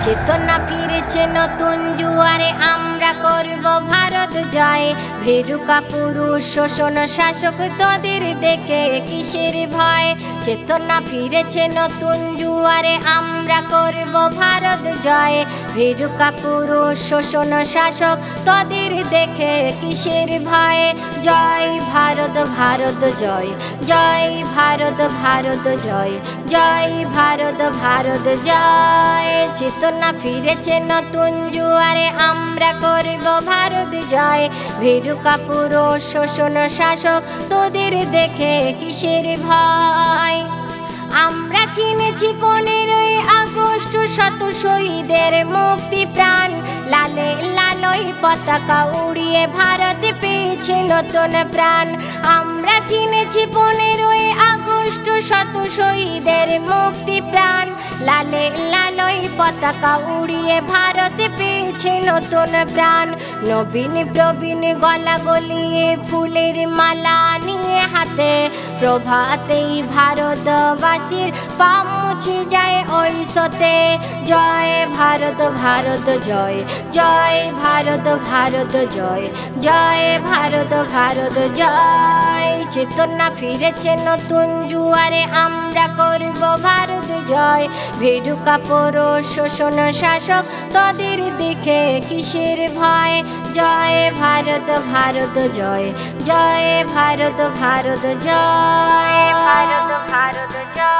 চেতনা ফিরেছে নতুন জুয়ারে, আমরা করব ভারত জয়। ভীরুকা পুরুষ শোষণ শাসক তোদের দেখে কিসের ভয়। চেতনা ফিরেছে নতুন জুয়ারে, আমরা করব ভারত জয়। ভীরুকা পুরুষ শোষণ শাসক তোদের দেখে কিসের ভয়। জয় ভারত ভারত জয়, জয় ভারত ভারত জয়, জয় ভারত ভারত জয়। চেতনা ফিরেছে নতুন জুয়ারে, আমরা করব ভারত জয়। ভীরুকা পুরুষ শোষণ শাসক তোদের দেখে কিসের ভয়। আমরা চিনেছি 15ই আগস্ট শত শহীদের মুক্তি প্রাণ। লালে লালই পতাকা উড়িয়ে ভারত পেয়েছে নতুন প্রাণ। আমরা চিনেছি 15ই আগস্ট শত শহীদের মুক্তি প্রাণ। লালে লালই পতাকা উড়িয়ে ভারত পেয়েছে নতুন প্রাণ। নবীন প্রবীণ গলা গলিয়ে ফুলের মালা নিয়ে হাতে, প্রভাতেই ভারতবাসীর পা মুছে যায় ওই সতে। জয় ভারত ভারত জয়, জয় ভারত ভারত জয়, জয় ভারত ভারত জয়। চেতনা ফিরেছে নতুন জুয়ারে, আমরা করব ভারত জয়। ভীরুকা পুরুষ শোষণ শাসক তোদের দেখে কিসের ভয়। জয় ভারত ভারত জয়, জয় ভারত ভারত জয়, ভারত ভারত জয়।